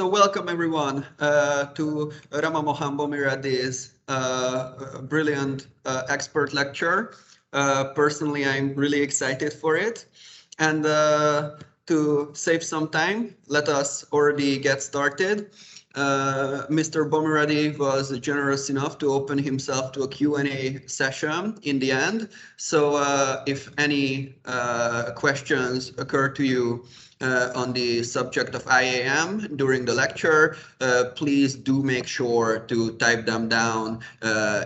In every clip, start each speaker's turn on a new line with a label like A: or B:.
A: So welcome everyone to Ramamohan Bommireddi's brilliant expert lecture. Personally, I'm really excited for it. And to save some time, let us already get started. Mr. Bommireddi was generous enough to open himself to a Q&A session in the end. So if any questions occur to you on the subject of IAM during the lecture, please do make sure to type them down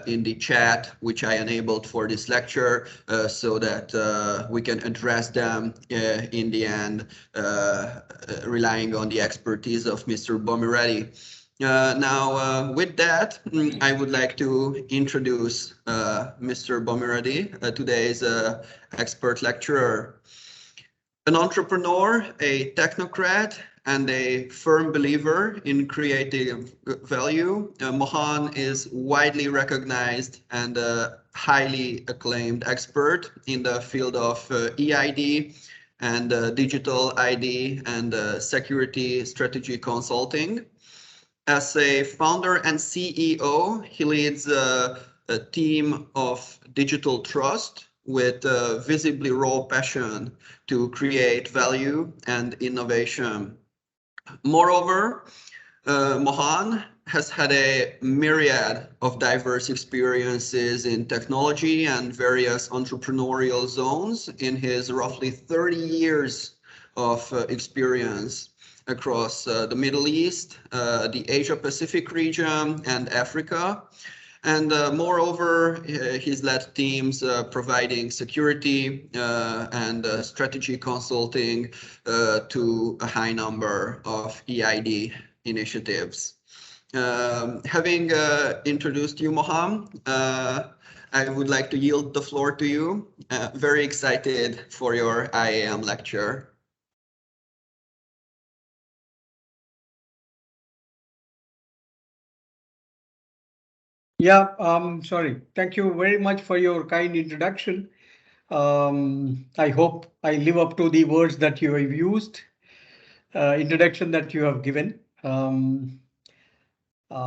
A: in the chat, which I enabled for this lecture, so that we can address them in the end, relying on the expertise of Mr. Bommireddi. Now, with that, I would like to introduce Mr. Bommireddi, today's expert lecturer. An entrepreneur, a technocrat, and a firm believer in creative value, Mohan is widely recognized and a highly acclaimed expert in the field of EID and digital ID and security strategy consulting. As a founder and CEO, he leads a team of DigitalTrust with visibly raw passion to create value and innovation. Moreover, Mohan has had a myriad of diverse experiences in technology and various entrepreneurial zones in his roughly 30 years of experience across the Middle East, the Asia Pacific region, and Africa. And moreover, he's led teams providing security and strategy consulting to a high number of EID initiatives. Having introduced you, Mohan, I would like to yield the floor to you. Very excited for your IAM lecture.
B: Yeah, sorry. Thank you very much for your kind introduction. I hope I live up to the words that you have used, introduction that you have given.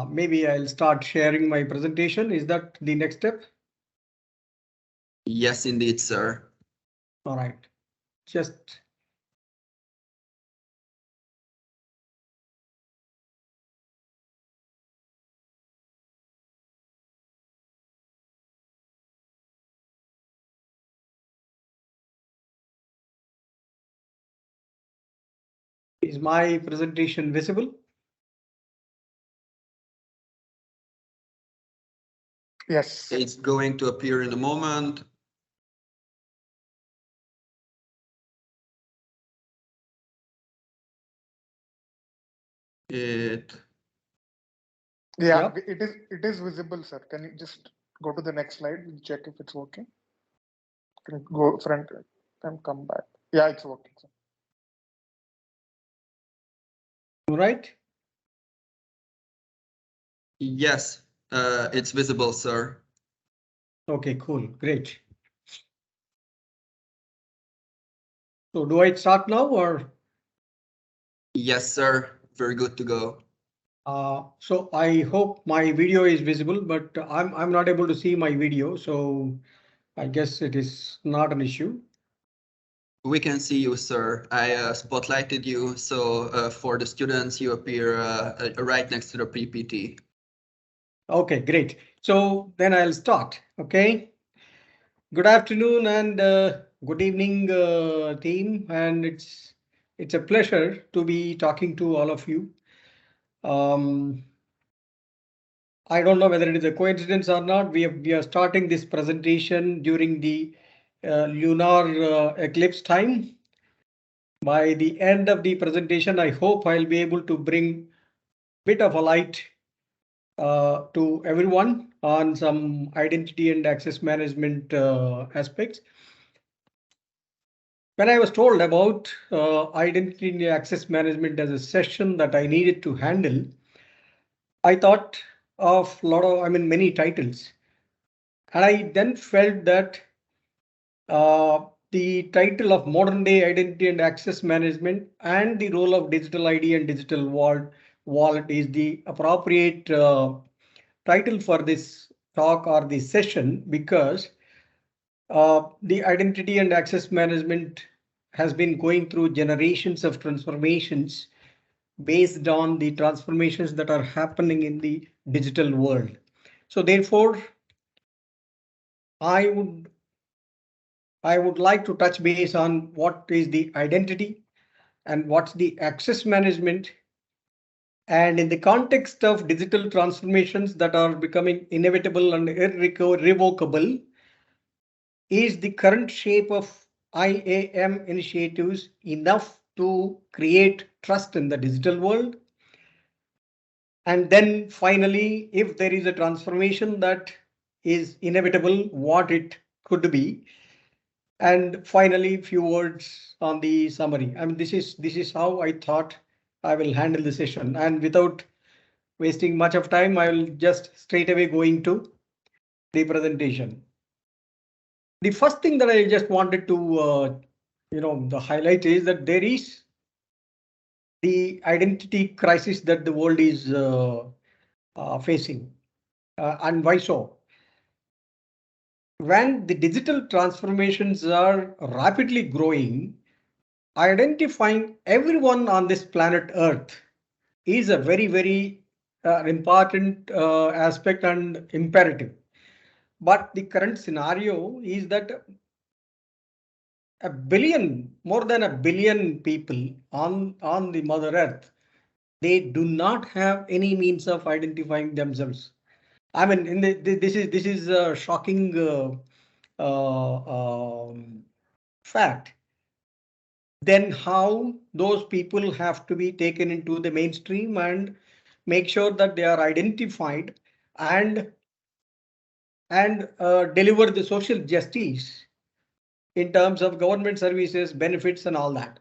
B: Maybe I'll start sharing my presentation. Is that the next step?
A: Yes, indeed, sir.
B: All right. Just is my presentation visible?
C: Yes.
A: It's going to appear in a moment.
C: Yeah,
B: Yeah.
C: it is visible, sir. Can you just go to the next slide and check if it's working? Can you go front and come back? Yeah, it's working, sir.
B: Right.
A: Yes, it's visible, sir.
B: Okay, cool. Great. So do I start now or?
A: Yes, sir. Very good to go.
B: So I hope my video is visible, but I'm not able to see my video, so I guess it is not an issue.
A: We can see you, sir. I spotlighted you, so for the students, you appear right next to the PPT.
B: Okay, great. So then I'll start. Okay. Good afternoon and good evening, team. And it's a pleasure to be talking to all of you. I don't know whether it is a coincidence or not. We are starting this presentation during the lunar eclipse time. By the end of the presentation, I hope I'll be able to bring a bit of a light to everyone on some identity and access management aspects. When I was told about identity and access management as a session that I needed to handle, I thought of many titles. And I then felt that the title of modern day identity and access management and the role of digital ID and digital vault wallet is the appropriate title for this talk or this session, because the identity and access management has been going through generations of transformations based on the transformations that are happening in the digital world. So therefore, I would like to touch base on what is the identity and what's the access management. And in the context of digital transformations that are becoming inevitable and irrevocable, is the current shape of IAM initiatives enough to create trust in the digital world? And then finally, if there is a transformation that is inevitable, what it could be. And finally, few words on the summary. I mean, this is how I thought I will handle the session. And without wasting much of time, I will just straight away go into the presentation. The first thing that I just wanted to the highlight is that there is the identity crisis that the world is facing. And why so? When the digital transformations are rapidly growing, identifying everyone on this planet Earth is a very, very important aspect and imperative. But the current scenario is that more than a billion people on the Mother Earth, they do not have any means of identifying themselves. I mean, this is a shocking fact. Then how those people have to be taken into the mainstream and make sure that they are identified and deliver the social justice in terms of government services, benefits, and all that.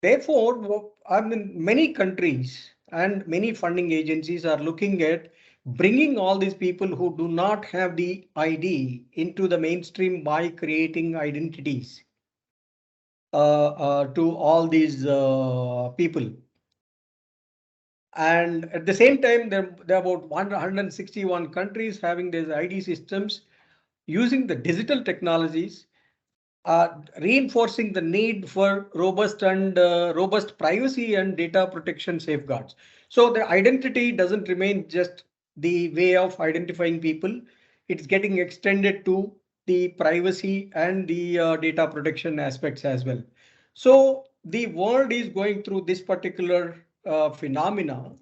B: Therefore, I mean, many countries and many funding agencies are looking at bringing all these people who do not have the ID into the mainstream by creating identities to all these people. And at the same time, there are about 161 countries having these ID systems using the digital technologies, reinforcing the need for robust privacy and data protection safeguards. So the identity doesn't remain just the way of identifying people. It's getting extended to the privacy and the data protection aspects as well. So the world is going through this particular phenomena.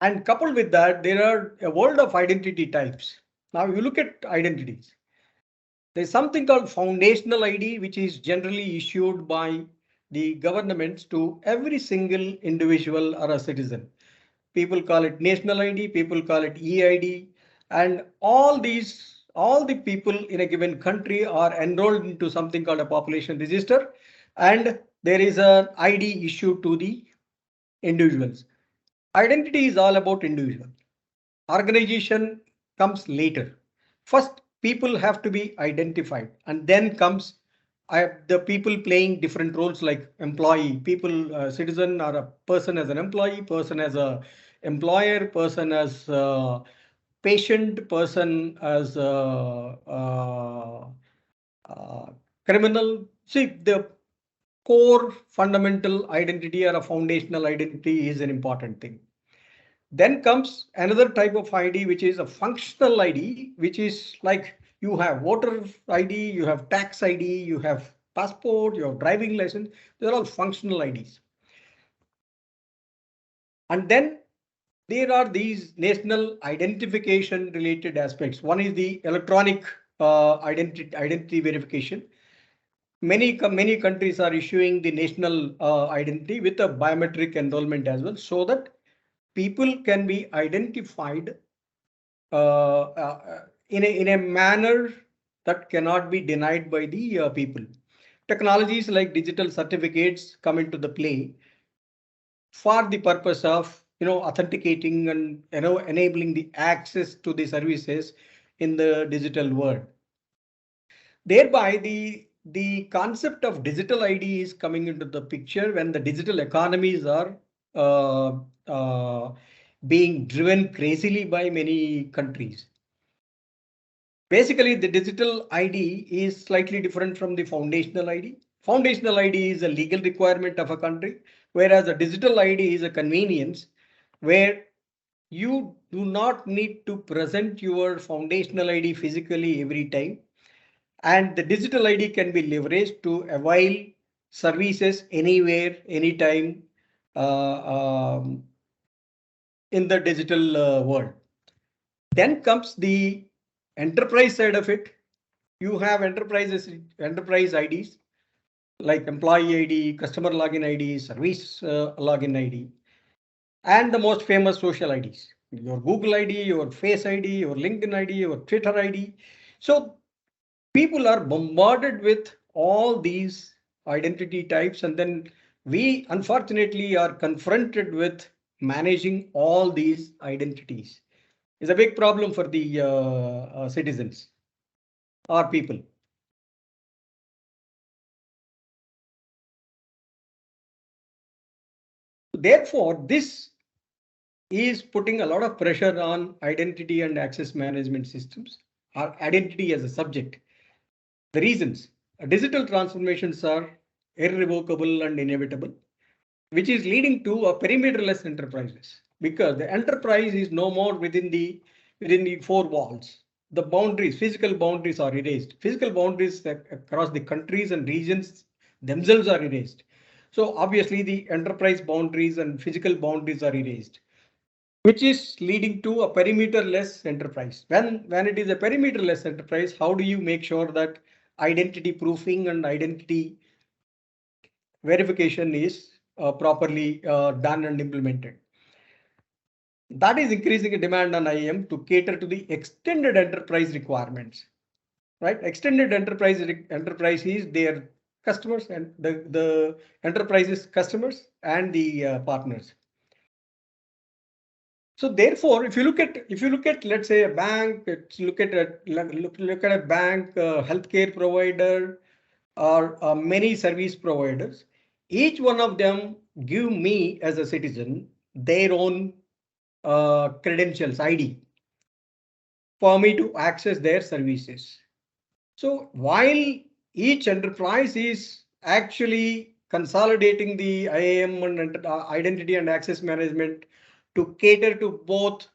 B: And coupled with that, there are a world of identity types. Now you look at identities. There's something called foundational ID, which is generally issued by the governments to every single individual or a citizen. People call it national ID, people call it EID, and all the people in a given country are enrolled into something called a population register, and there is an ID issued to the individuals. Identity is all about individual. Organization comes later. First, people have to be identified, and then comes the people playing different roles like employee, people, citizen, or a person as an employee, person as a employer, person as a patient, person as a criminal. See, the core fundamental identity or a foundational identity is an important thing. Then comes another type of ID, which is a functional ID, which is like you have voter ID, you have tax ID, you have passport, you have driving license. They're all functional IDs. And then there are these national identification related aspects. One is the electronic identity verification. Many countries are issuing the national identity with a biometric enrollment as well, so that people can be identified in a manner that cannot be denied by the people. Technologies like digital certificates come into the play for the purpose of authenticating and enabling the access to the services in the digital world. Thereby, the the concept of digital ID is coming into the picture when the digital economies are being driven crazily by many countries. Basically, the digital ID is slightly different from the foundational ID. Foundational ID is a legal requirement of a country, whereas a digital ID is a convenience where you do not need to present your foundational ID physically every time. And the digital ID can be leveraged to avail services anywhere, anytime in the digital world. Then comes the enterprise side of it. You have enterprise IDs like employee ID, customer login ID, service login ID, and the most famous social IDs. Your Google ID, your Face ID, your LinkedIn ID, your Twitter ID. So people are bombarded with all these identity types, and then we unfortunately are confronted with managing all these identities. It's a big problem for the citizens or people. Therefore, this is putting a lot of pressure on identity and access management systems, or identity as a subject. The reasons: digital transformations are irrevocable and inevitable, which is leading to a perimeterless enterprises, because the enterprise is no more within the four walls. The boundaries, physical boundaries are erased. Physical boundaries across the countries and regions themselves are erased. So obviously the enterprise boundaries and physical boundaries are erased, which is leading to a perimeterless enterprise. When it is a perimeterless enterprise, how do you make sure that identity proofing and identity verification is properly done and implemented? That is increasing a demand on IAM to cater to the extended enterprise requirements. Right? Extended enterprise is their customers and the enterprises customers and the partners. So therefore, if you look at let's say a bank, look at a bank, healthcare provider, or many service providers, each one of them give me as a citizen their own credentials, ID, for me to access their services. So while each enterprise is actually consolidating the IAM and identity and access management to cater to both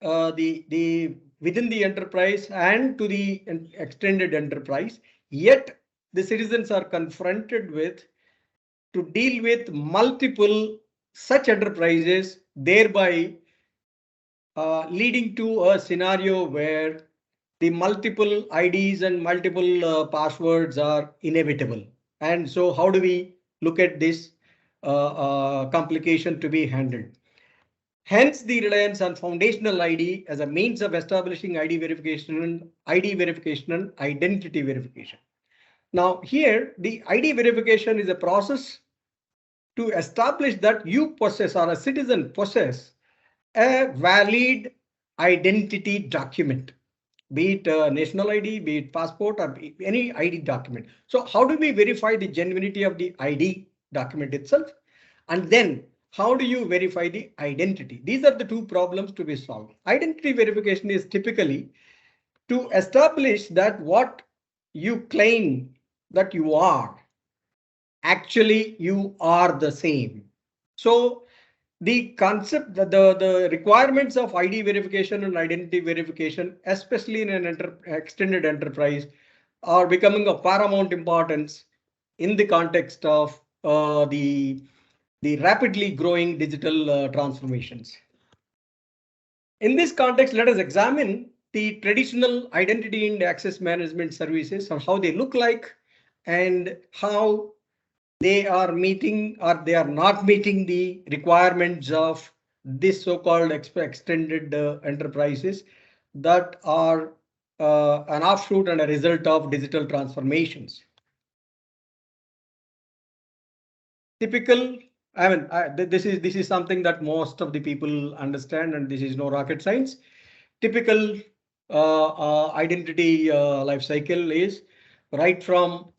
B: the within the enterprise and to the extended enterprise, yet the citizens are confronted with to deal with multiple such enterprises, thereby leading to a scenario where the multiple IDs and multiple passwords are inevitable. And so how do we look at this complication to be handled? Hence the reliance on foundational ID as a means of establishing ID verification and identity verification. Now here, the ID verification is a process to establish that you possess, or a citizen possess, a valid identity document, be it national ID, be it passport, or any ID document. So how do we verify the genuinity of the ID document itself? And then how do you verify the identity? These are the two problems to be solved. Identity verification is typically to establish that what you claim that you are, actually you are the same. So the concept, the requirements of ID verification and identity verification, especially in an extended enterprise, are becoming of paramount importance in the context of the rapidly growing digital transformations. In this context, let us examine the traditional identity and access management services, and how they look like and how they are meeting or they are not meeting the requirements of this so-called extended enterprises that are an offshoot and a result of digital transformations. Typical, I mean, this is something that most of the people understand, and this is no rocket science. Typical identity life cycle is right from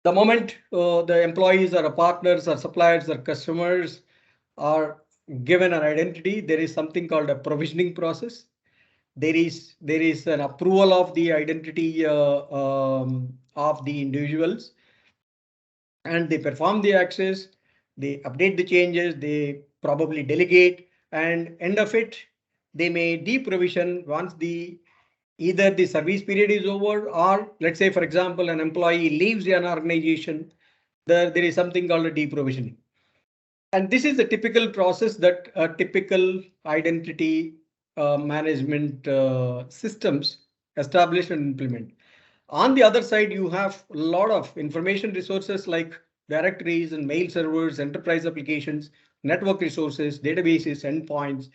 B: The moment the employees or partners or suppliers or customers are given an identity, there is something called a provisioning process. There is an approval of the identity of the individuals, and they perform the access, they update the changes, they probably delegate, and end of it, they may deprovision once either the service period is over, or let's say, for example, an employee leaves an organization, there is something called a deprovisioning. And this is the typical process that typical identity management systems establish and implement. On the other side, you have a lot of information resources like directories and mail servers, enterprise applications, network resources, databases, endpoints.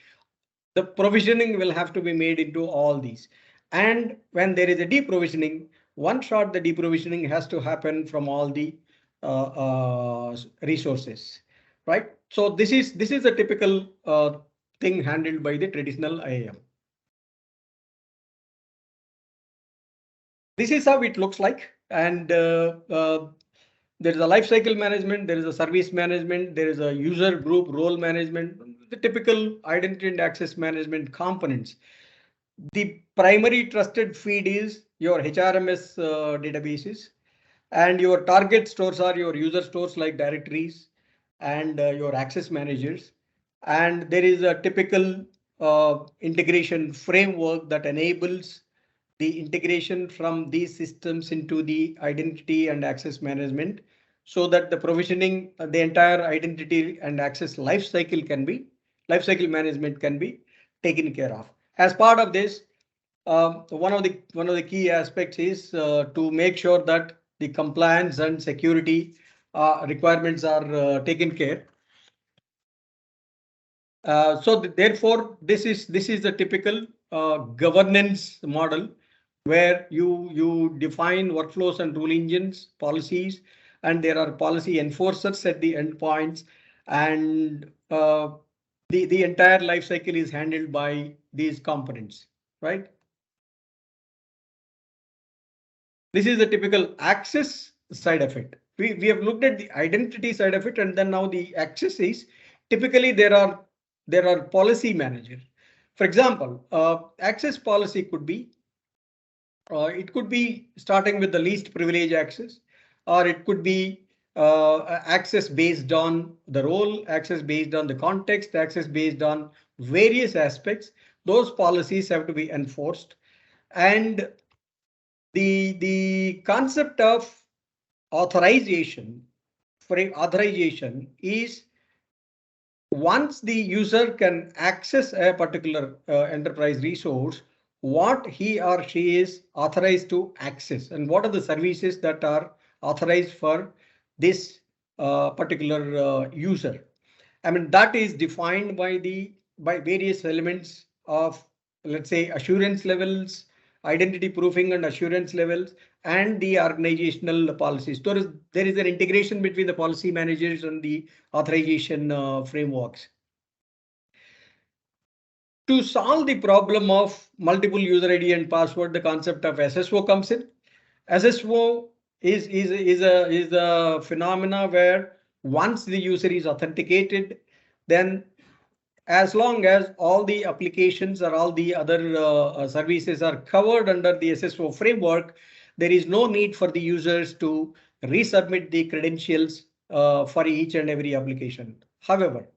B: The provisioning will have to be made into all these. And when there is a deprovisioning, one shot the deprovisioning has to happen from all the resources, right? So this is a typical thing handled by the traditional IAM. This is how it looks like, and there is a lifecycle management, there is a service management, there is a user group role management, the typical identity and access management components. The primary trusted feed is your HRMS databases, and your target stores are your user stores like directories and your access managers. And there is a typical integration framework that enables the integration from these systems into the identity and access management, so that the provisioning, the entire identity and access lifecycle management can be taken care of. As part of this, one of the key aspects is to make sure that the compliance and security requirements are taken care. Therefore, this is the typical governance model where you define workflows and rule engines, policies, and there are policy enforcers at the endpoints, and the entire life cycle is handled by these components, right? This is the typical access side effect. We have looked at the identity side of it, and then now the access is typically there are policy managers. For example, access policy could be it could be starting with the least privilege access, or it could be access based on the role, access based on the context, access based on various aspects. Those policies have to be enforced, and the concept of authorization is once the user can access a particular enterprise resource, what he or she is authorized to access and what are the services that are authorized for this particular user. I mean, that is defined by various elements of, let's say, assurance levels, identity proofing and assurance levels, and the organizational policies. There is an integration between the policy managers and the authorization frameworks. To solve the problem of multiple user ID and password, the concept of SSO comes in. SSO is a phenomena where once the user is authenticated, then as long as all the applications or all the other services are covered under the SSO framework, there is no need for the users to resubmit the credentials for each and every application. However,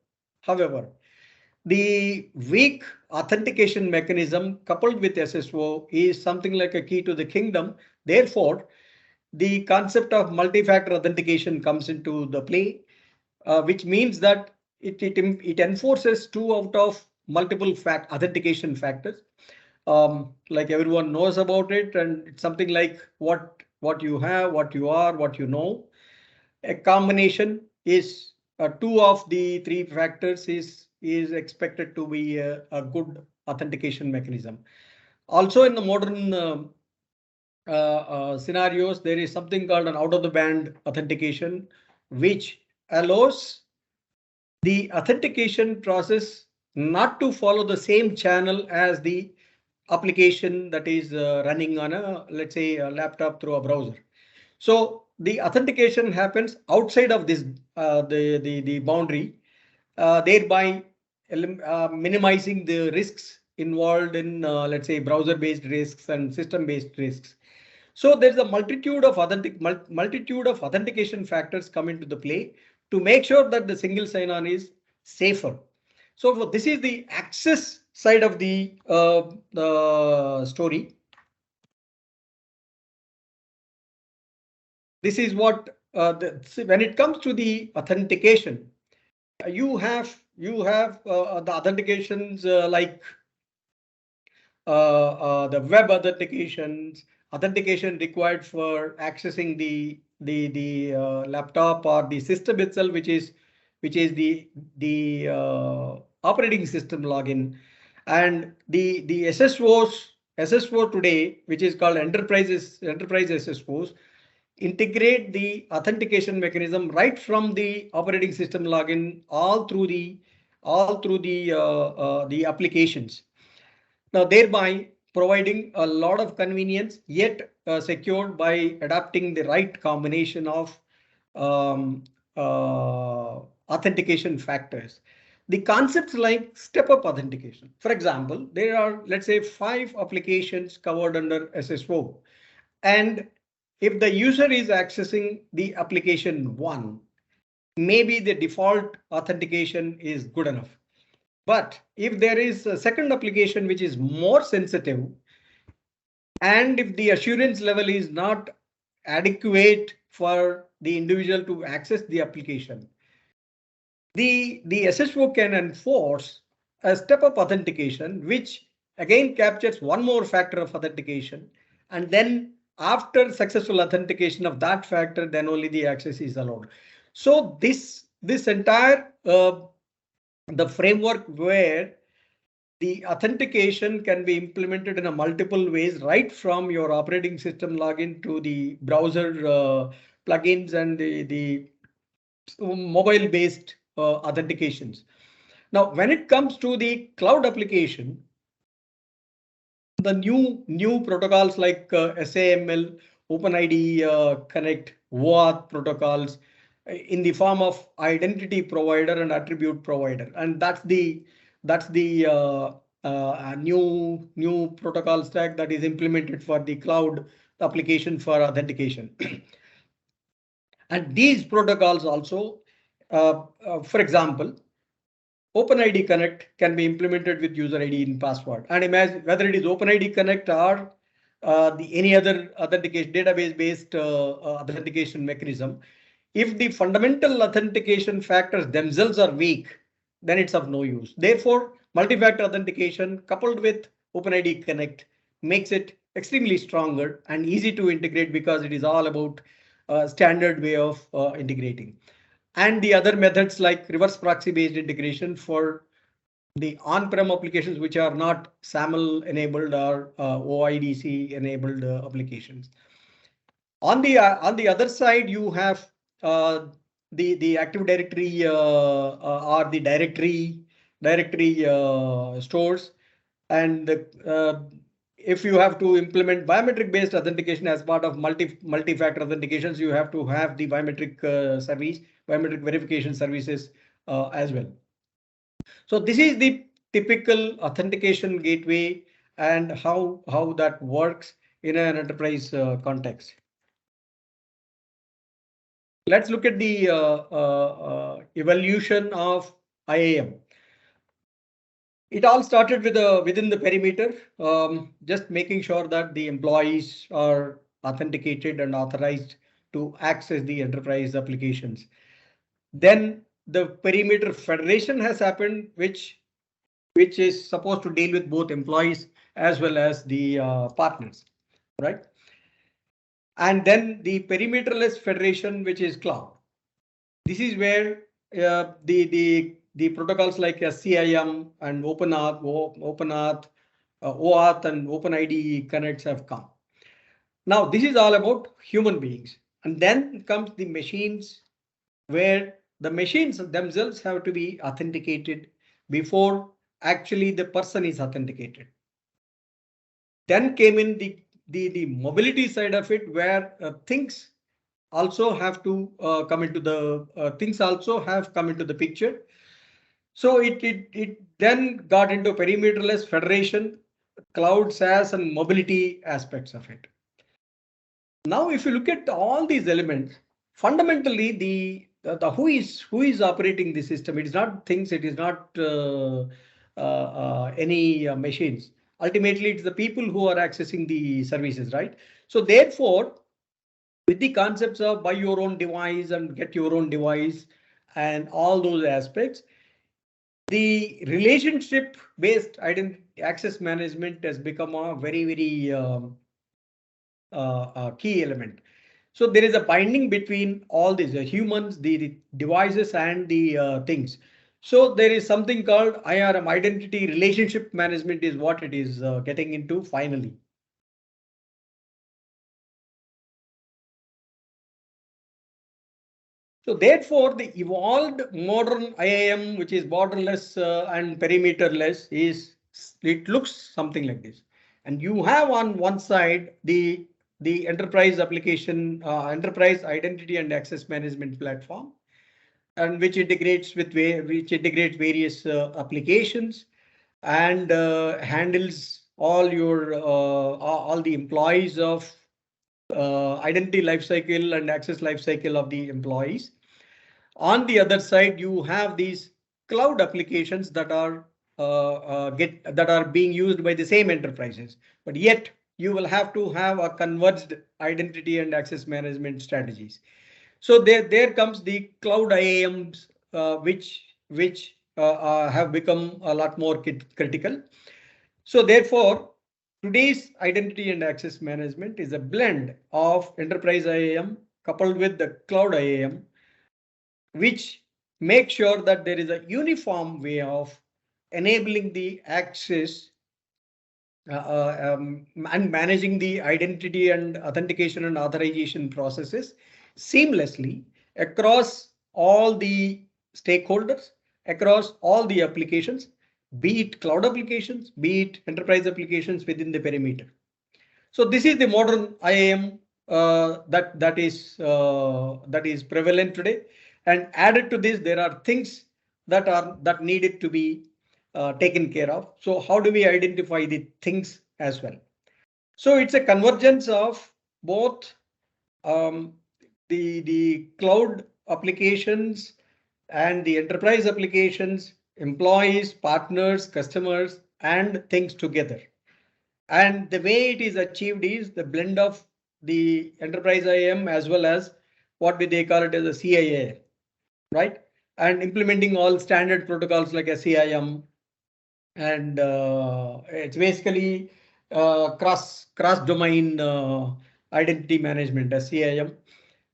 B: the weak authentication mechanism coupled with SSO is something like a key to the kingdom. Therefore, the concept of multi-factor authentication comes into the play, which means that it enforces 2 out of multiple authentication factors. Like everyone knows about it, and it's something like what you have, what you are, what you know. A combination is 2 of the 3 factors is expected to be a good authentication mechanism. Also, in the modern scenarios, there is something called an out-of-the-band authentication, which allows the authentication process not to follow the same channel as the application that is running on let's say, a laptop through a browser. So the authentication happens outside of this the boundary, thereby minimizing the risks involved in let's say browser-based risks and system-based risks. So there's a multitude of authentication factors come into the play to make sure that the single sign-on is safer. So this is the access side of the story. This is what when it comes to the authentication, you have the authentications like the web authentications, authentication required for accessing the laptop or the system itself, which is the operating system login, and the SSO today, which is called enterprise SSOs, integrate the authentication mechanism right from the operating system login all through the applications. Now, thereby providing a lot of convenience, yet secured by adapting the right combination of um, authentication factors. The concepts like step-up authentication. For example, there are, let's say, 5 applications covered under SSO. And if the user is accessing the application 1, maybe the default authentication is good enough. But if there is a second application which is more sensitive, and if the assurance level is not adequate for the individual to access the application, the SSO can enforce a step-up authentication, which again captures one more factor of authentication. And then after successful authentication of that factor, then only the access is allowed. So this entire the framework where the authentication can be implemented in a multiple ways, right from your operating system login to the browser plugins and the mobile based authentications. Now, when it comes to the cloud application, the new protocols like SAML, OpenID Connect, OAuth protocols in the form of identity provider and attribute provider, and that's the new protocol stack that is implemented for the cloud application for authentication. And these protocols also, for example, OpenID Connect can be implemented with user ID and password. And imagine whether it is OpenID Connect or any other authentication database-based authentication mechanism. If the fundamental authentication factors themselves are weak, then it's of no use. Therefore, multi-factor authentication coupled with OpenID Connect makes it extremely stronger and easy to integrate because it is all about standard way of integrating. And the other methods like reverse proxy based integration for the on-prem applications which are not SAML enabled or OIDC enabled applications. On the other side, you have the Active Directory or the directory stores, and if you have to implement biometric based authentication as part of multi-factor authentications, you have to have the biometric biometric verification services as well. So this is the typical authentication gateway and how that works in an enterprise context. Let's look at the evolution of IAM. It all started with within the perimeter, just making sure that the employees are authenticated and authorized to access the enterprise applications. Then the perimeter federation has happened, which is supposed to deal with both employees as well as the partners, right? And then the perimeterless federation, which is cloud. This is where the protocols like SCIM and OpenAuth, OAuth and OpenID connects have come. Now this is all about human beings, and then comes the machines, where the machines themselves have to be authenticated before actually the person is authenticated. Then came in the mobility side of it, where things also have to come into the things also have come into the picture. So it then got into perimeterless federation, cloud SaaS, and mobility aspects of it. Now, if you look at all these elements, fundamentally the who is operating the system, it is not things, it is not any machines. Ultimately, it's the people who are accessing the services, right? So therefore, with the concepts of buy your own device and get your own device and all those aspects, the relationship based identity access management has become a very, very key element. So there is a binding between all these humans, the devices, and the things. So there is something called IRM, identity relationship management, is what it is getting into finally. So therefore, the evolved modern IAM, which is borderless and perimeterless, it looks something like this. And you have on one side the enterprise application, enterprise identity and access management platform, and which integrates various applications and handles all the employees of identity lifecycle and access lifecycle of the employees. On the other side, you have these cloud applications that are being used by the same enterprises, but yet you will have to have a converged identity and access management strategies. So there comes the cloud IAMs, which have become a lot more critical. So therefore, today's identity and access management is a blend of enterprise IAM coupled with the cloud IAM, which make sure that there is a uniform way of enabling the access and managing the identity and authentication and authorization processes seamlessly across all the stakeholders, across all the applications, be it cloud applications, be it enterprise applications within the perimeter. So this is the modern IAM that is prevalent today. And added to this, there are things that needed to be taken care of. So how do we identify the things as well? So it's a convergence of both the cloud applications and the enterprise applications, employees, partners, customers, and things together. And the way it is achieved is the blend of the enterprise IAM as well as what they call it as a CIA, right? And implementing all standard protocols like a CIM, and it's basically cross domain identity management as CIM,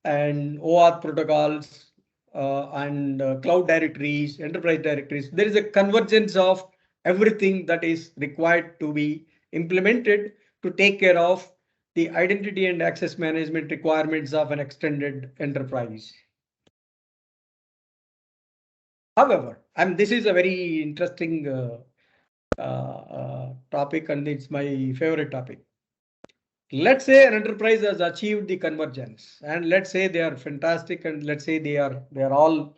B: and OAuth protocols and cloud directories, enterprise directories. There is a convergence of everything that is required to be implemented to take care of the identity and access management requirements of an extended enterprise. However, and this is a very interesting topic, and it's my favorite topic. Let's say an enterprise has achieved the convergence, and let's say they are fantastic, and let's say they are all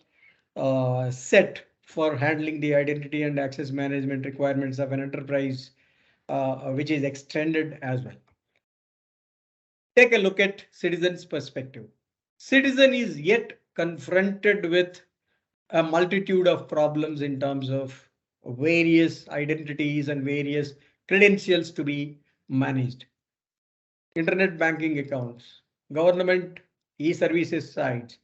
B: set for handling the identity and access management requirements of an enterprise, which is extended as well. Take a look at citizen's perspective. Citizen is yet confronted with a multitude of problems in terms of various identities and various credentials to be managed. Internet banking accounts, government e-services sites,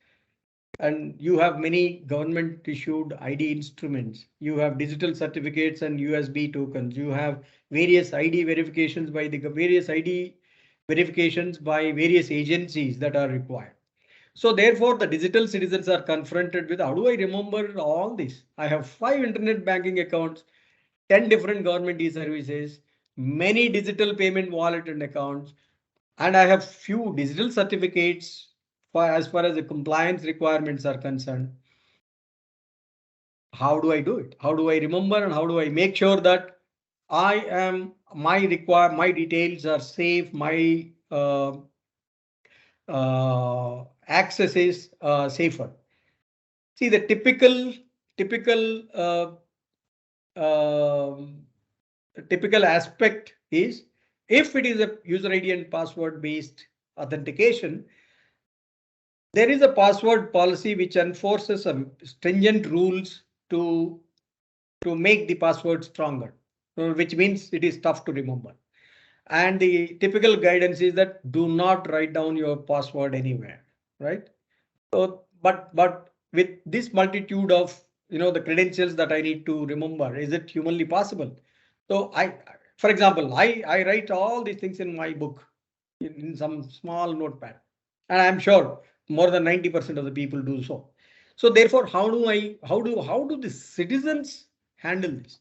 B: and you have many government issued ID instruments. You have digital certificates and USB tokens. You have various ID verifications by various agencies that are required. So therefore, the digital citizens are confronted with, how do I remember all this? I have 5 internet banking accounts, 10 different government e-services, many digital payment wallet and accounts, and I have few digital certificates as far as the compliance requirements are concerned. How do I do it? How do I remember, and how do I make sure that my details are safe, my access is safer. See, the typical aspect is, if it is a user ID and password based authentication, there is a password policy which enforces some stringent rules to make the password stronger, which means it is tough to remember. And the typical guidance is that do not write down your password anywhere, right? So, but with this multitude of the credentials that I need to remember, is it humanly possible? So for example, I write all these things in my book in some small notepad, and I'm sure more than 90% of the people do so. So therefore, how do the citizens handle this?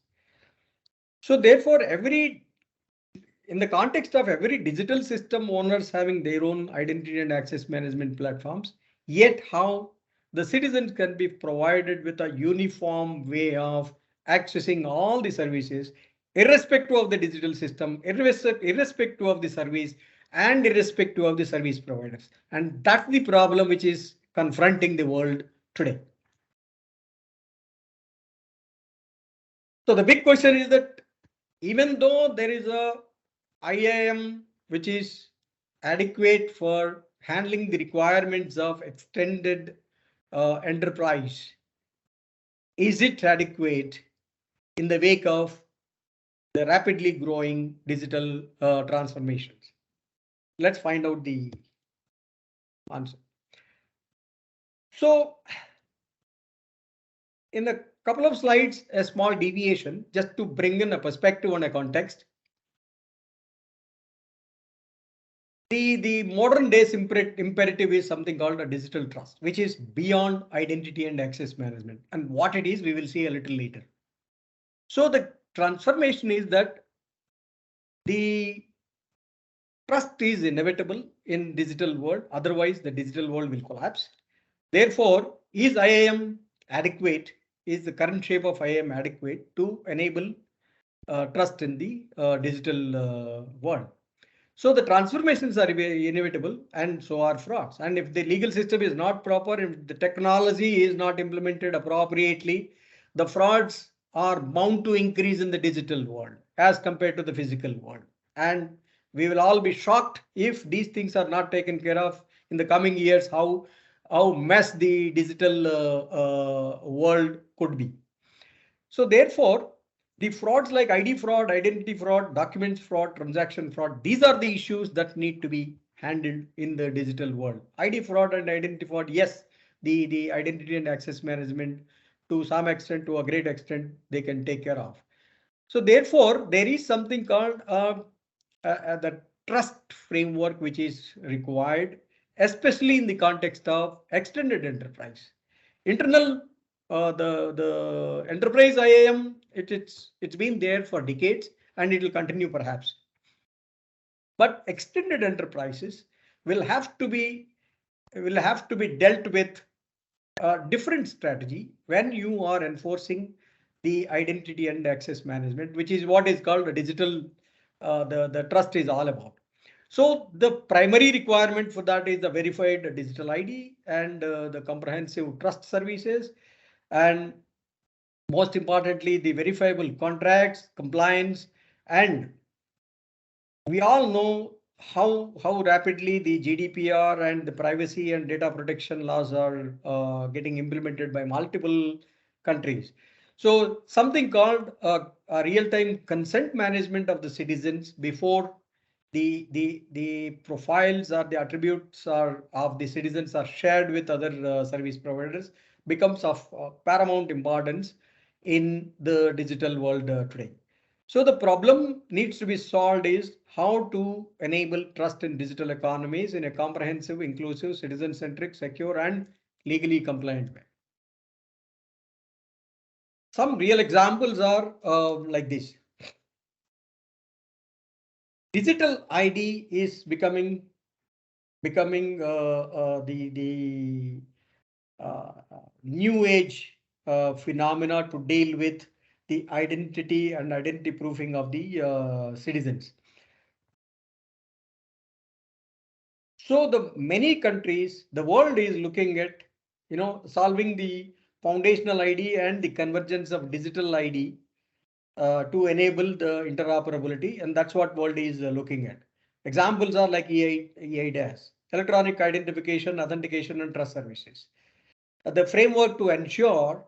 B: So therefore, in the context of every digital system owners having their own identity and access management platforms, yet how the citizens can be provided with a uniform way of accessing all the services, irrespective of the digital system, irrespective of the service, and irrespective of the service providers. And that's the problem which is confronting the world today. So the big question is that even though there is a IAM which is adequate for handling the requirements of extended enterprise, is it adequate in the wake of the rapidly growing digital transformations? Let's find out the answer. So in a couple of slides, a small deviation just to bring in a perspective and a context. The modern days imperative is something called a digital trust, which is beyond identity and access management. And what it is, we will see a little later. So the transformation is that the trust is inevitable in digital world. Otherwise, the digital world will collapse. Therefore, is IAM adequate? Is the current shape of IAM adequate to enable trust in the digital world? So the transformations are inevitable, and so are frauds. And if the legal system is not proper, if the technology is not implemented appropriately, the frauds are bound to increase in the digital world as compared to the physical world. And we will all be shocked if these things are not taken care of in the coming years, how mess the digital world could be. So therefore, the frauds like ID fraud, identity fraud, documents fraud, transaction fraud, these are the issues that need to be handled in the digital world. ID fraud and identity fraud, yes, the identity and access management to some extent, to a great extent, they can take care of. So therefore, there is something called the trust framework which is required, especially in the context of extended enterprise. Internal the enterprise IAM, it's been there for decades and it will continue perhaps. But extended enterprises will have to be dealt with a different strategy when you are enforcing the identity and access management, which is what is called a digital, the trust is all about. So the primary requirement for that is the verified digital ID and the comprehensive trust services, and most importantly, the verifiable contracts, compliance, and we all know how rapidly the GDPR and the privacy and data protection laws are getting implemented by multiple countries. So something called a real-time consent management of the citizens before the profiles or the attributes of the citizens are shared with other service providers becomes of paramount importance in the digital world today. So the problem needs to be solved is how to enable trust in digital economies in a comprehensive, inclusive, citizen-centric, secure, and legally compliant way. Some real examples are like this. Digital ID is becoming the new age phenomena to deal with the identity and identity proofing of the citizens. So the many countries, the world is looking at, solving the foundational ID and the convergence of digital ID to enable the interoperability, and that's what world is looking at. Examples are like EIDAS, electronic identification, authentication, and trust services. The framework to ensure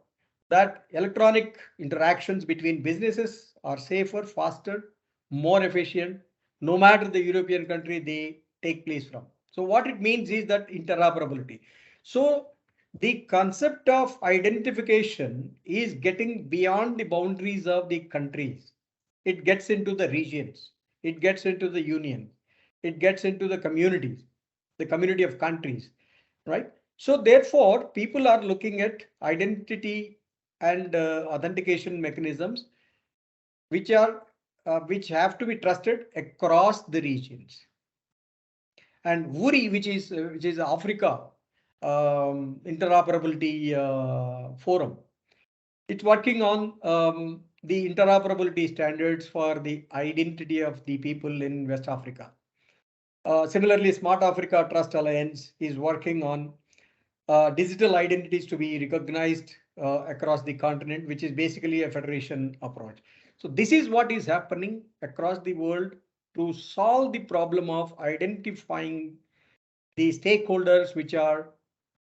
B: that electronic interactions between businesses are safer, faster, more efficient, no matter the European country they take place from. So what it means is that interoperability. So the concept of identification is getting beyond the boundaries of the countries. It gets into the regions. It gets into the union. It gets into the communities, the community of countries, right? So therefore, people are looking at identity and authentication mechanisms which are which have to be trusted across the regions. And WURI, which is Africa Interoperability Forum, it's working on the interoperability standards for the identity of the people in West Africa. Similarly, Smart Africa Trust Alliance is working on digital identities to be recognized across the continent, which is basically a federation approach. So this is what is happening across the world to solve the problem of identifying the stakeholders which are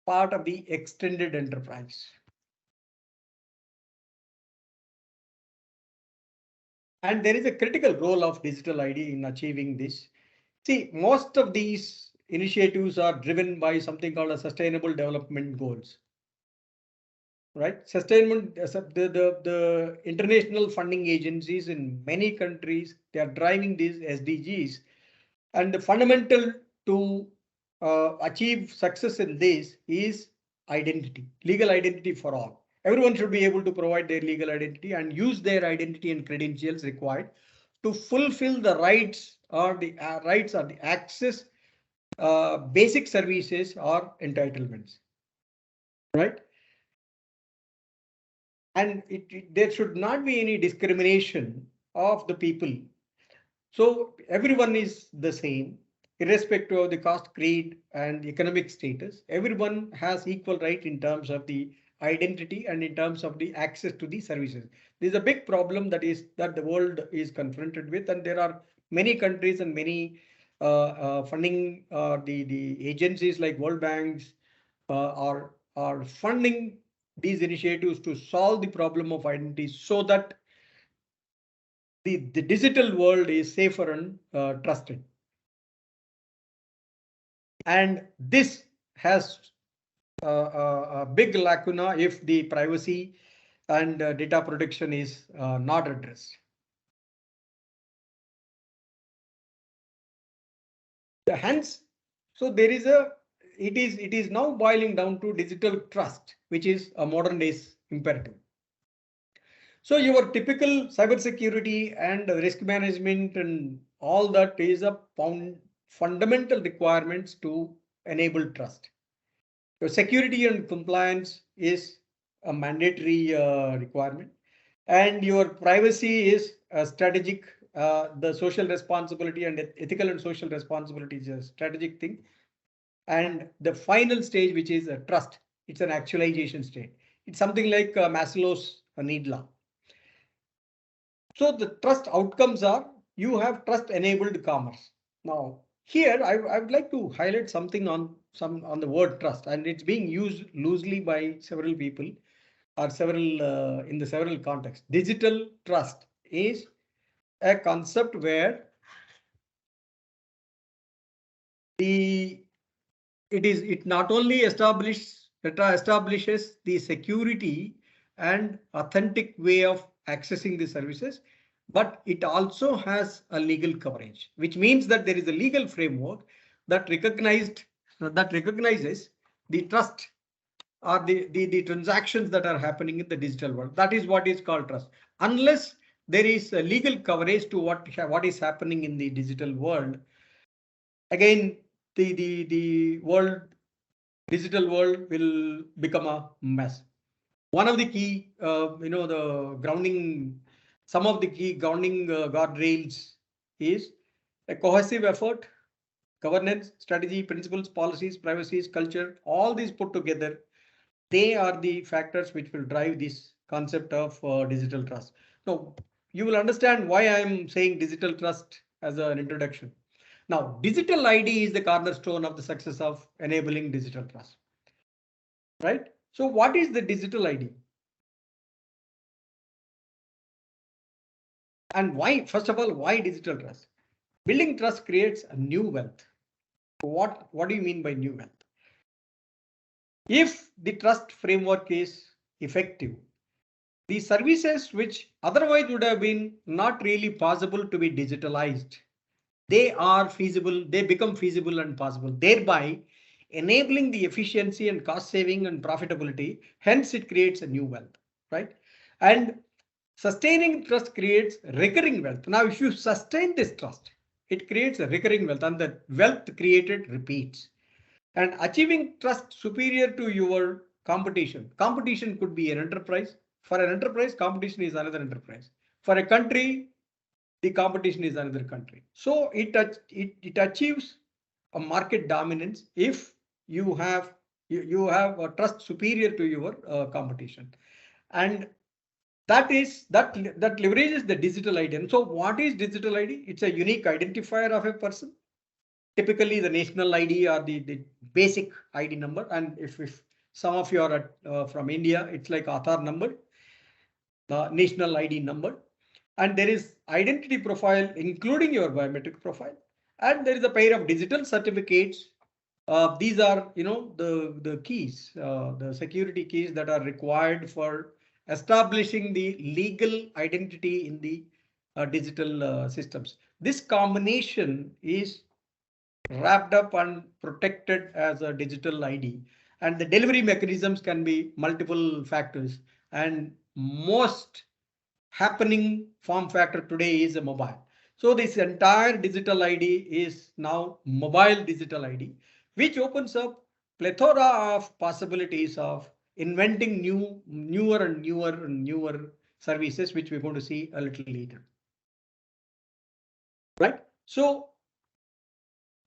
B: part of the extended enterprise. And there is a critical role of digital ID in achieving this. See, most of these initiatives are driven by something called a sustainable development goals. Right, sustainment, the international funding agencies in many countries, they are driving these SDGs, and the fundamental to achieve success in this is identity, legal identity for all. Everyone should be able to provide their legal identity and use their identity and credentials required to fulfill the rights or the access basic services or entitlements, right? And there should not be any discrimination of the people. So everyone is the same, irrespective of the caste, creed, and economic status. Everyone has equal right in terms of the identity and in terms of the access to the services. This is a big problem that the world is confronted with, and there are many countries and many funding the agencies like World Banks are funding these initiatives to solve the problem of identity so that the digital world is safer and trusted. And this has a big lacuna if the privacy and data protection is not addressed. Hence, so there is it is now boiling down to digital trust, which is a modern days imperative. So your typical cybersecurity and risk management and all that is a fundamental requirements to enable trust. Your security and compliance is a mandatory requirement, and your privacy is a strategic. The social responsibility and ethical and social responsibility is a strategic thing. And the final stage, which is a trust, it's an actualization state. It's something like Maslow's need law. So the trust outcomes are you have trust enabled commerce. Now here I would like to highlight something on the word trust, and it's being used loosely by several people or several in the several contexts. Digital trust is a concept where it not only establishes the security and authentic way of accessing the services, but it also has a legal coverage, which means that there is a legal framework that recognizes the trust or the transactions that are happening in the digital world. That is what is called trust. Unless there is a legal coverage to what is happening in the digital world, again the digital world will become a mess. One of the key, some of the key grounding guardrails is a cohesive effort governance, strategy, principles, policies, privacies, culture, all these put together, they are the factors which will drive this concept of digital trust. Now, you will understand why I am saying digital trust as an introduction. Now, digital ID is the cornerstone of the success of enabling digital trust. Right? So what is the digital ID? And why, first of all, why digital trust? Building trust creates a new wealth. What do you mean by new wealth? If the trust framework is effective, the services which otherwise would have been not really possible to be digitalized, they are feasible, they become feasible and possible, thereby enabling the efficiency and cost saving and profitability. Hence, it creates a new wealth, right? And sustaining trust creates recurring wealth. Now, if you sustain this trust, it creates a recurring wealth, and the wealth created repeats. And achieving trust superior to your competition. Competition could be an enterprise. For an enterprise, competition is another enterprise. For a country, the competition is another country. So it achieves a market dominance if you have a trust superior to your competition. And that leverages the digital ID. And so what is digital ID? It's a unique identifier of a person. Typically the national ID or the basic ID number. And if some of you are from India, it's like Aadhaar number, the national ID number. And there is identity profile, including your biometric profile. And there is a pair of digital certificates. These are, the keys, the security keys that are required for establishing the legal identity in the digital systems. This combination is wrapped up and protected as a digital ID, and the delivery mechanisms can be multiple factors, and most happening form factor today is a mobile. So this entire digital ID is now mobile digital ID, which opens up plethora of possibilities of inventing newer services, which we're going to see a little later. Right? So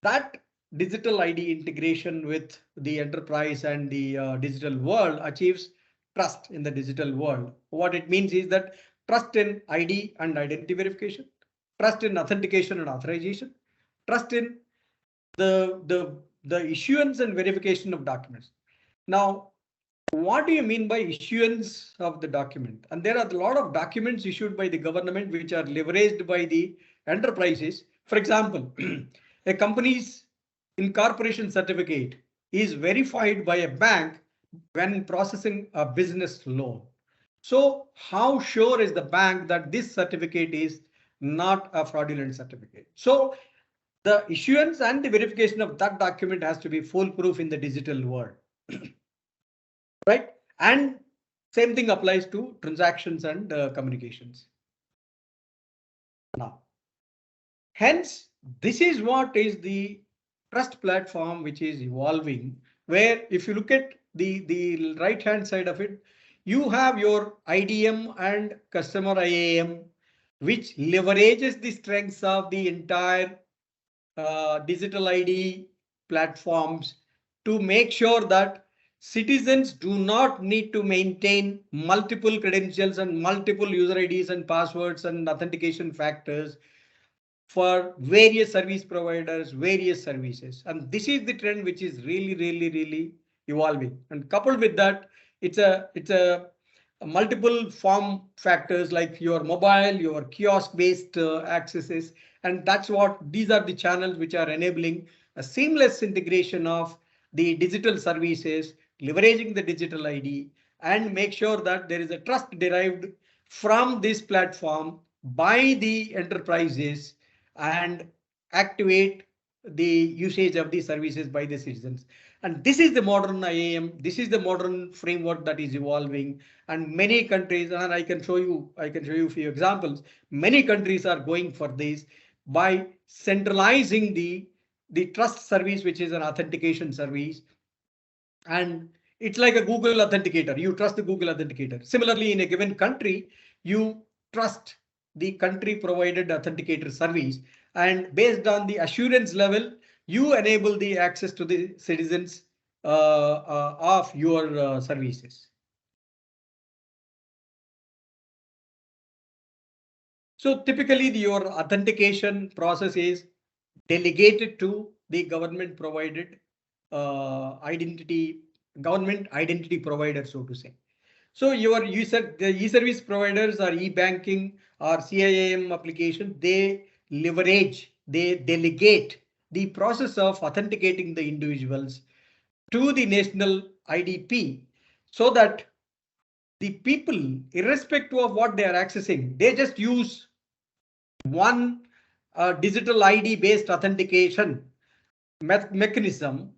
B: that digital ID integration with the enterprise and the digital world achieves trust in the digital world. What it means is that trust in ID and identity verification, trust in authentication and authorization, trust in the issuance and verification of documents. Now, what do you mean by issuance of the document? And there are a lot of documents issued by the government which are leveraged by the enterprises. For example, a company's incorporation certificate is verified by a bank when processing a business loan. So how sure is the bank that this certificate is not a fraudulent certificate? So the issuance and the verification of that document has to be foolproof in the digital world. Right? And same thing applies to transactions and communications. Now, hence, this is what is the trust platform which is evolving, where if you look at the right hand side of it, you have your IDM and customer IAM, which leverages the strengths of the entire digital ID platforms to make sure that citizens do not need to maintain multiple credentials and multiple user IDs and passwords and authentication factors for various service providers, various services. And this is the trend which is really evolving. And coupled with that, it's a multiple form factors like your mobile, your kiosk based accesses. And that's what these are the channels which are enabling a seamless integration of the digital services, leveraging the digital ID, and make sure that there is a trust derived from this platform by the enterprises and activate the usage of the services by the citizens. And this is the modern IAM. This is the modern framework that is evolving, and many countries, and I can show you a few examples. Many countries are going for this by centralizing the trust service, which is an authentication service. And it's like a Google authenticator. You trust the Google authenticator. Similarly, in a given country, you trust the country provided authenticator service, and based on the assurance level, you enable the access to the citizens of your services. So typically your authentication process is delegated to the government provided government identity provider, so to say. So the e-service providers or e-banking or CIAM application, they delegate the process of authenticating the individuals to the national IDP, so that the people, irrespective of what they are accessing, they just use one digital ID based authentication mechanism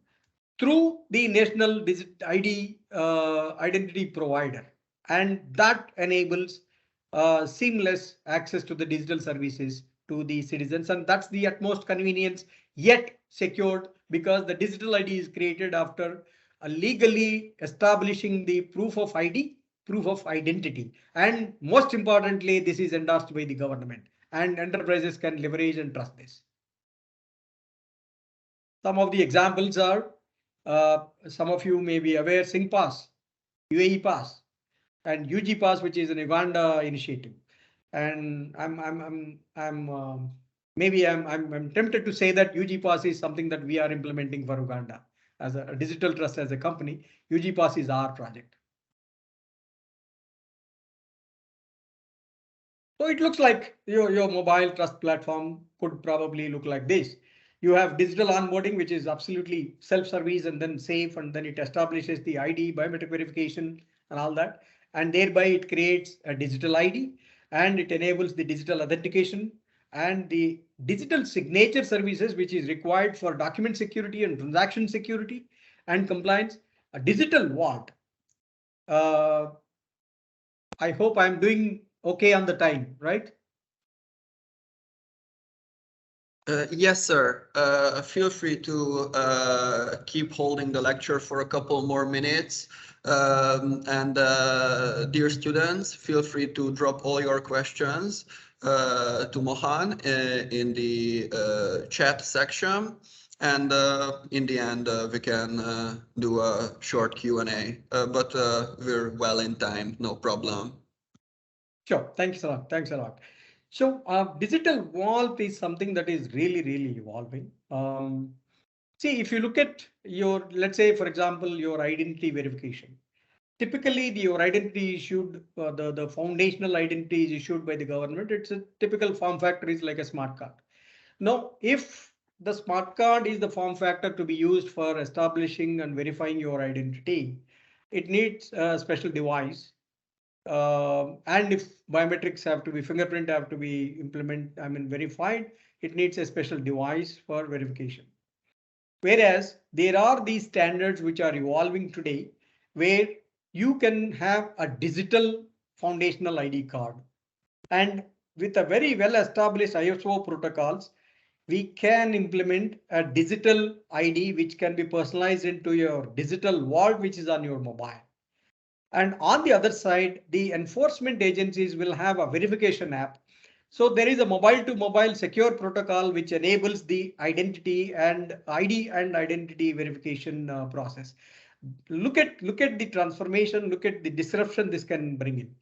B: through the national ID identity provider, and that enables seamless access to the digital services to the citizens, and that's the utmost convenience yet secured, because the digital ID is created after legally establishing the proof of ID, proof of identity, and most importantly, this is endorsed by the government, and enterprises can leverage and trust this. Some of the examples are, some of you may be aware, SingPass, UAE Pass, and UG Pass, which is an Uganda initiative. And I'm tempted to say that UG Pass is something that we are implementing for Uganda as a DigitalTrust as a company. UG Pass is our project. So it looks like your mobile trust platform could probably look like this. You have digital onboarding, which is absolutely self-service and then safe, and then it establishes the ID, biometric verification, and all that. And thereby it creates a digital ID, and it enables the digital authentication and the digital signature services, which is required for document security and transaction security and compliance. A digital vault. I hope I'm doing okay on the time, right?
A: Yes, sir. Feel free to keep holding the lecture for a couple more minutes. And dear students, feel free to drop all your questions to Mohan in the chat section. And in the end, we can do a short Q&A, but we're well in time, no problem.
B: Sure. Thanks a lot. Thanks a lot. So digital vault is something that is really, really evolving. See, if you look at your, let's say, for example, your identity verification. Typically, your identity issued, the foundational identity is issued by the government. It's a typical form factor is like a smart card. Now, if the smart card is the form factor to be used for establishing and verifying your identity, it needs a special device. And if biometrics have to be, fingerprint have to be verified, it needs a special device for verification. Whereas there are these standards which are evolving today, where you can have a digital foundational ID card, and with a very well established ISO protocols, we can implement a digital ID which can be personalized into your digital vault, which is on your mobile. And on the other side, the enforcement agencies will have a verification app. So there is a mobile to mobile secure protocol which enables the identity and ID and identity verification process. Look at the transformation, look at the disruption this can bring in.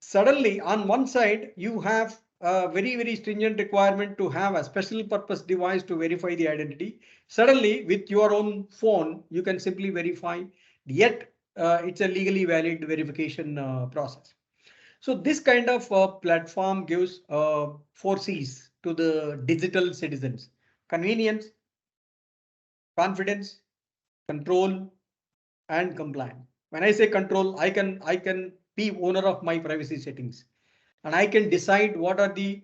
B: Suddenly on one side, you have a very, very stringent requirement to have a special purpose device to verify the identity. Suddenly with your own phone, you can simply verify, yet it's a legally valid verification process. So this kind of platform gives 4 C's to the digital citizens: convenience, confidence, control, and compliance. When I say control, I can be owner of my privacy settings, and I can decide what are the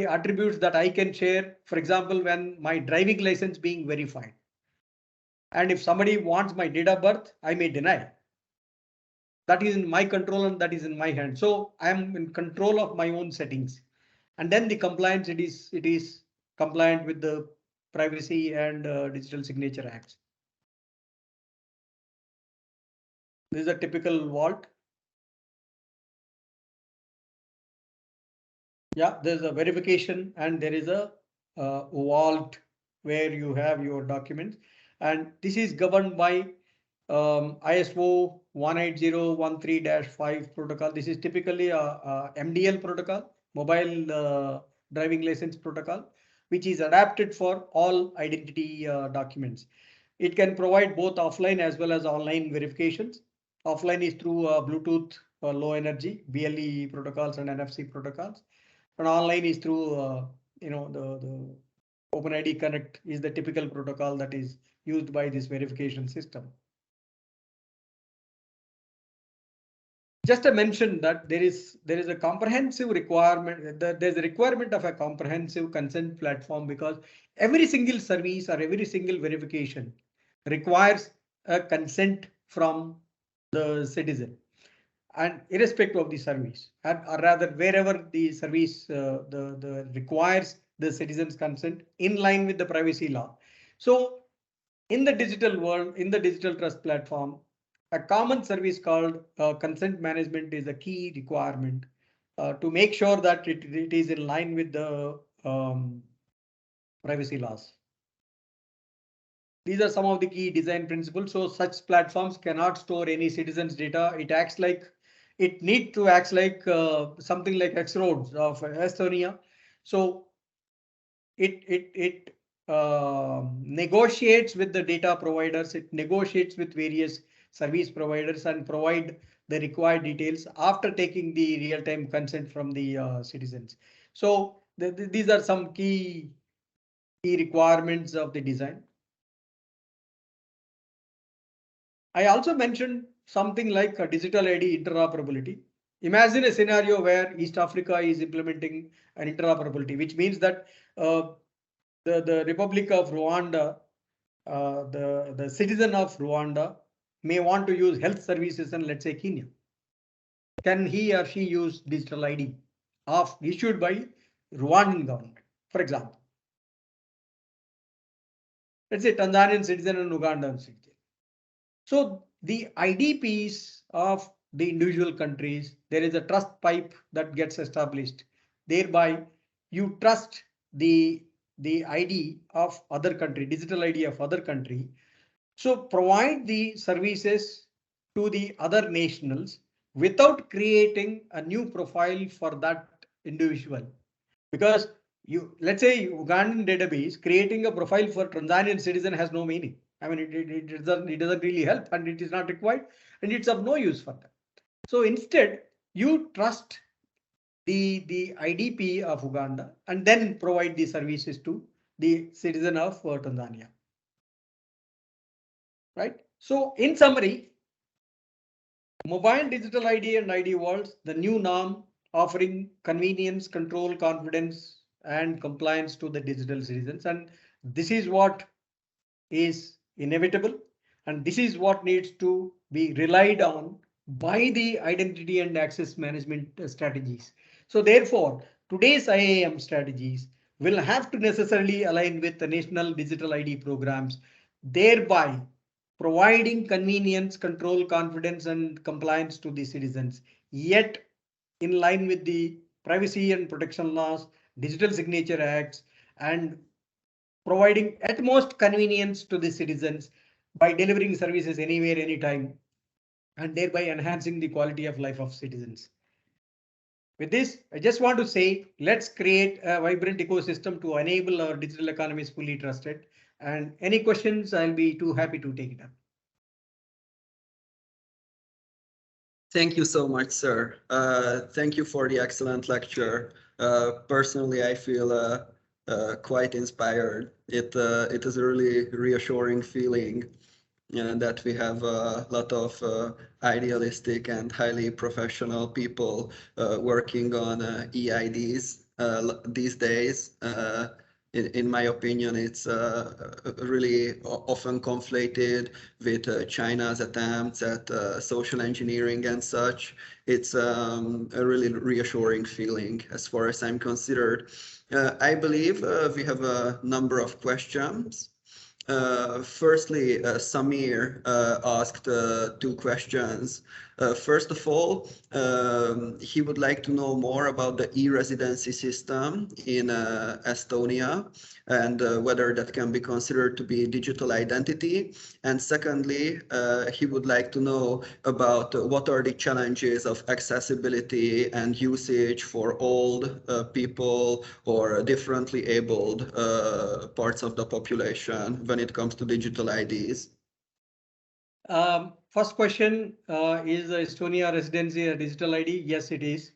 B: attributes that I can share. For example, when my driving license being verified, and if somebody wants my date of birth, I may deny. That is in my control and that is in my hand. So I am in control of my own settings. And then the compliance, it is compliant with the Privacy and Digital Signature Acts. This is a typical vault. Yeah, there's a verification and there is a vault where you have your documents, and this is governed by ISO 18013-5 protocol. This is typically a MDL protocol, mobile driving license protocol, which is adapted for all identity documents. It can provide both offline as well as online verifications. Offline is through Bluetooth low energy, BLE protocols and NFC protocols. And online is through, the OpenID Connect is the typical protocol that is used by this verification system. Just to mention that there is a comprehensive requirement, there's a requirement of a comprehensive consent platform, because every single service or every single verification requires a consent from the citizen, and irrespective of the service, or rather wherever the service the requires the citizen's consent in line with the privacy law. So in the digital world, in the DigitalTrust platform, a common service called consent management is a key requirement to make sure that it is in line with the privacy laws. These are some of the key design principles. So such platforms cannot store any citizen's data. It needs to act like something like X-Roads of Estonia. So it negotiates with the data providers. It negotiates with various service providers and provide the required details after taking the real-time consent from the citizens. So these are some key requirements of the design. I also mentioned something like a digital ID interoperability. Imagine a scenario where East Africa is implementing an interoperability, which means that the Republic of Rwanda, the citizen of Rwanda may want to use health services in, let's say, Kenya. Can he or she use digital ID issued by Rwandan government, for example? Let's say Tanzanian citizen and Ugandan citizen. So the ID piece of the individual countries, there is a trust pipe that gets established. Thereby, you trust the ID of other country, digital ID of other country. So provide the services to the other nationals without creating a new profile for that individual. Because let's say Ugandan database, creating a profile for Tanzanian citizen has no meaning. I mean, it doesn't really help, and it is not required, and it's of no use for them. So instead, you trust the IDP of Uganda and then provide the services to the citizen of Tanzania. Right. So in summary, mobile digital ID and ID vaults, the new norm offering convenience, control, confidence, and compliance to the digital citizens. And this is what is inevitable. And this is what needs to be relied on by the identity and access management strategies. So therefore, today's IAM strategies will have to necessarily align with the national digital ID programs, thereby providing convenience, control, confidence, and compliance to the citizens, yet in line with the privacy and protection laws, digital signature acts, and providing utmost convenience to the citizens by delivering services anywhere, anytime, and thereby enhancing the quality of life of citizens. With this, I just want to say, let's create a vibrant ecosystem to enable our digital economies fully trusted. And any questions, I'll be too happy to take it up.
A: Thank you so much, sir. Thank you for the excellent lecture. Personally, I feel quite inspired. It is a really reassuring feeling that we have a lot of idealistic and highly professional people working on EIDs these days. In my opinion, it's really often conflated with China's attempts at social engineering and such. It's a really reassuring feeling as far as I'm considered. I believe we have a number of questions. Firstly, Samir asked two questions. First of all, he would like to know more about the e-residency system in Estonia. and whether that can be considered to be digital identity. And secondly, he would like to know about what are the challenges of accessibility and usage for old people or differently abled parts of the population when it comes to digital IDs.
B: First question, is Estonia residency a digital ID? Yes, it is.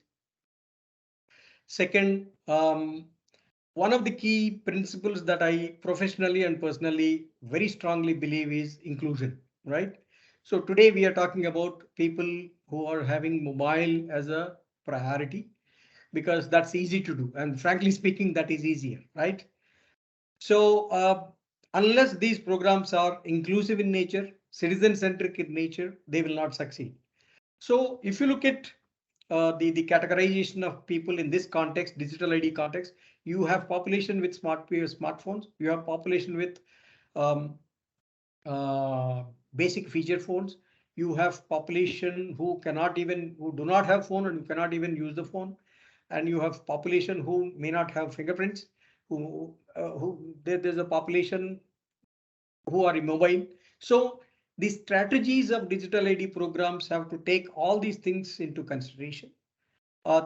B: Second, one of the key principles that I professionally and personally very strongly believe is inclusion, right? So today we are talking about people who are having mobile as a priority because that's easy to do. And frankly speaking, that is easier, right? So unless these programs are inclusive in nature, citizen-centric in nature, they will not succeed. So if you look at the categorization of people in this context, digital ID context, you have population with smartphones, you have population with basic feature phones, you have population who do not have phone and who cannot even use the phone, and you have population who may not have fingerprints, there's a population who are immobile. So the strategies of digital ID programs have to take all these things into consideration.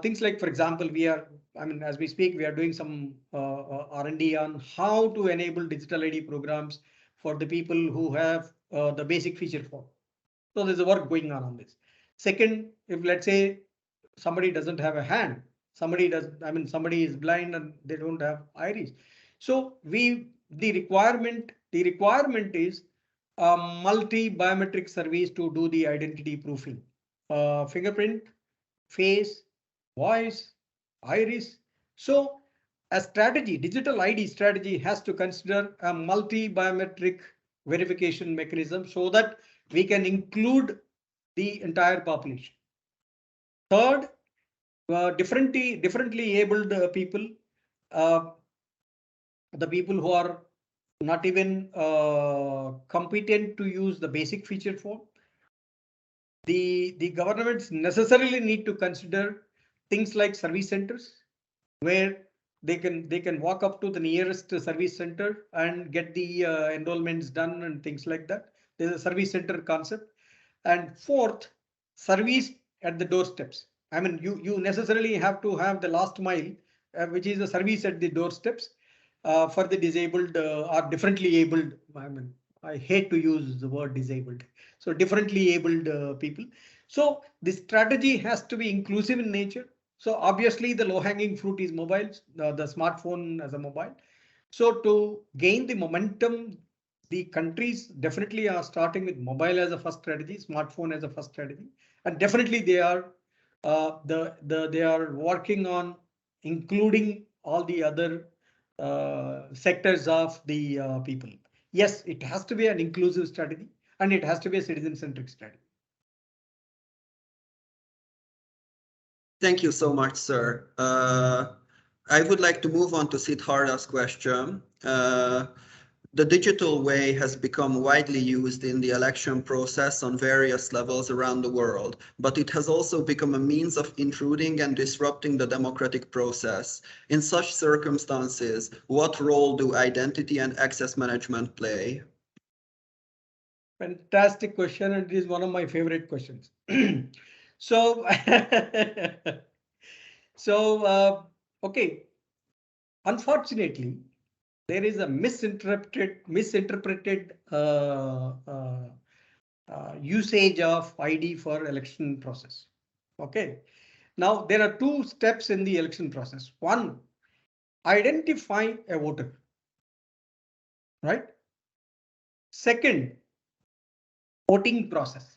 B: Things like, for example, as we speak, we are doing some R&D on how to enable digital ID programs for the people who have the basic feature phone. So there's a work going on this. Second, if let's say somebody doesn't have a hand, somebody is blind and they don't have iris. So the requirement is a multi-biometric service to do the identity proofing. Fingerprint, face, voice, iris. So a strategy, digital ID strategy has to consider a multi-biometric verification mechanism so that we can include the entire population. Third, differently abled people, the people who are not even competent to use the basic feature phone. The governments necessarily need to consider things like service centers, where they can walk up to the nearest service center and get the enrollments done and things like that. There's a service center concept. And fourth, service at the doorsteps. I mean, you necessarily have to have the last mile, which is a service at the doorsteps for the disabled or differently abled. I hate to use the word disabled. So differently abled people. So the strategy has to be inclusive in nature. So obviously the low hanging fruit is mobiles, the smartphone as a mobile. So to gain the momentum, the countries definitely are starting with mobile as a first strategy, smartphone as a first strategy, and definitely they are they are working on including all the other sectors of the people. Yes, it has to be an inclusive strategy and it has to be a citizen-centric strategy.
A: Thank you so much, sir. I would like to move on to Siddhartha's question. The digital way has become widely used in the election process on various levels around the world, but it has also become a means of intruding and disrupting the democratic process. In such circumstances, what role do identity and access management play?
B: Fantastic question, and it is one of my favorite questions. So, okay, unfortunately, there is a misinterpreted usage of ID for election process. Okay, now there are two steps in the election process. One, identify a voter, right? Second, voting process.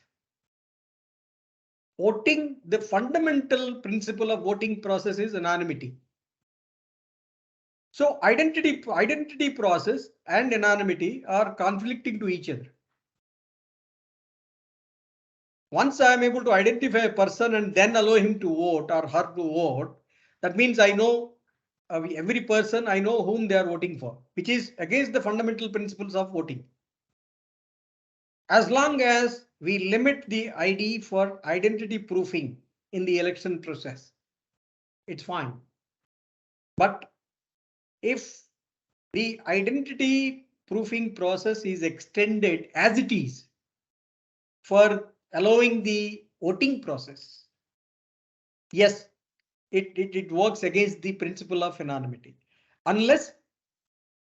B: Voting, the fundamental principle of voting process is anonymity. So identity process and anonymity are conflicting to each other. Once I am able to identify a person and then allow him to vote or her to vote, that means I know every person, I know whom they are voting for, which is against the fundamental principles of voting. As long as we limit the ID for identity proofing in the election process, it's fine. But if the identity proofing process is extended as it is for allowing the voting process. Yes, it works against the principle of anonymity unless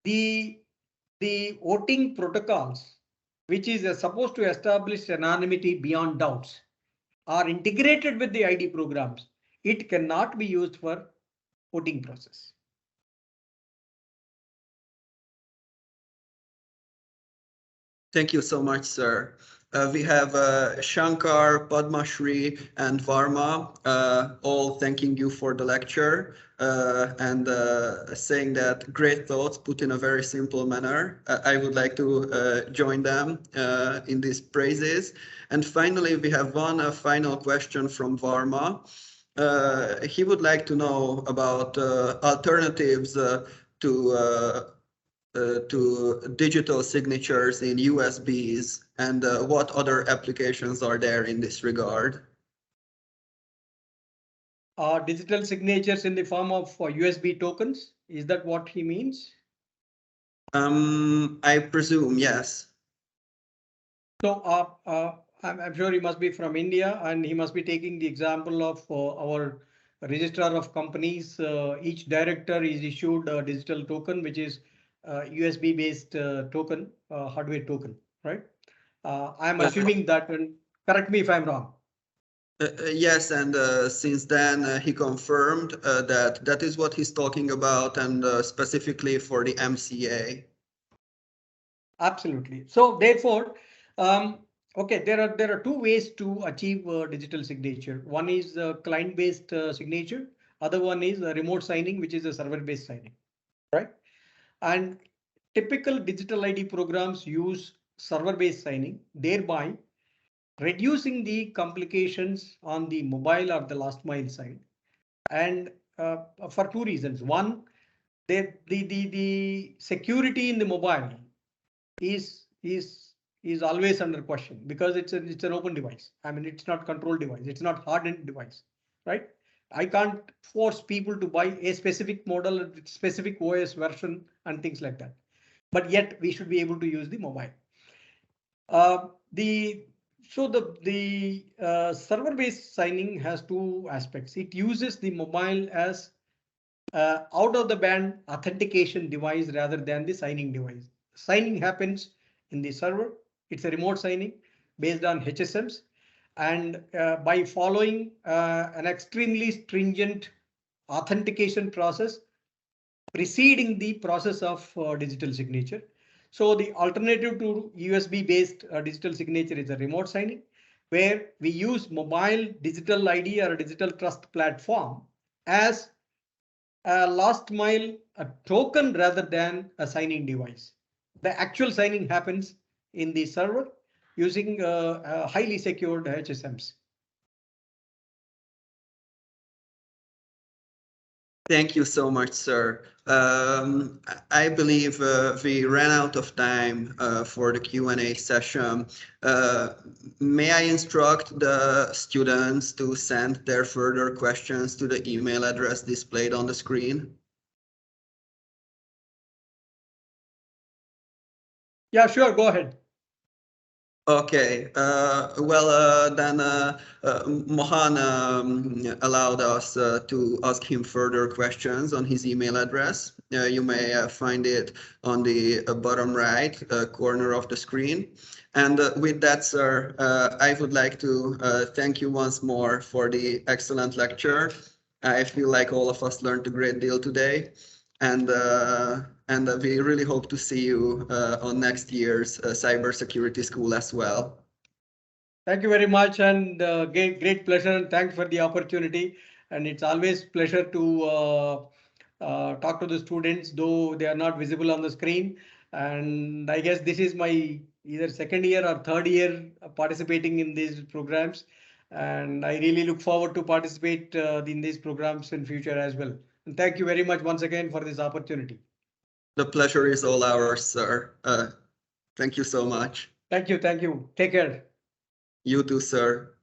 B: the voting protocols, which is supposed to establish anonymity beyond doubts, are integrated with the ID programs. It cannot be used for voting process.
A: Thank you so much, sir. We have Shankar, Padmashri, and Varma all thanking you for the lecture and saying that great thoughts put in a very simple manner. I would like to join them in these praises. And finally, we have one final question from Varma. He would like to know about alternatives to digital signatures in USBs and what other applications are there in this regard?
B: Digital signatures in the form of USB tokens. Is that what he means?
A: I presume, yes.
B: So I'm sure he must be from India and he must be taking the example of our registrar of companies. Each director is issued a digital token, which is USB based token, hardware token, right? I'm assuming that, and correct me if I'm wrong.
A: Yes, and since then he confirmed that that is what he's talking about, and specifically for the MCA.
B: Absolutely. So therefore, okay, there are two ways to achieve digital signature. One is client-based signature. Other one is remote signing, which is a server-based signing, right? And typical digital ID programs use server-based signing, thereby reducing the complications on the mobile or the last mile side. And for two reasons. One, the security in the mobile is always under question because it's an open device. I mean, it's not controlled device. It's not hardened device, right? I can't force people to buy a specific model, specific OS version and things like that. But yet we should be able to use the mobile. The server-based signing has two aspects. It uses the mobile as out of the band authentication device rather than the signing device. Signing happens in the server. It's a remote signing based on HSMs. And by following an extremely stringent authentication process preceding the process of digital signature. So the alternative to USB based digital signature is a remote signing, where we use mobile digital ID or a DigitalTrust platform as a last mile a token rather than a signing device. The actual signing happens in the server using highly secured HSMs.
A: Thank you so much, sir. I believe we ran out of time for the Q&A session. May I instruct the students to send their further questions to the email address displayed on the screen?
B: Yeah, sure, go ahead.
A: Okay, then Mohan allowed us to ask him further questions on his email address. You may find it on the bottom right corner of the screen. And with that, sir, I would like to thank you once more for the excellent lecture. I feel like all of us learned a great deal today. And we really hope to see you on next year's cybersecurity school as well.
B: Thank you very much, and great pleasure, and thanks for the opportunity. And it's always pleasure to talk to the students, though they are not visible on the screen. And I guess this is my either second year or third year participating in these programs. And I really look forward to participate in these programs in future as well. And thank you very much once again for this opportunity.
A: The pleasure is all ours, sir. Thank you so much.
B: Thank you. Take care.
A: You too, sir.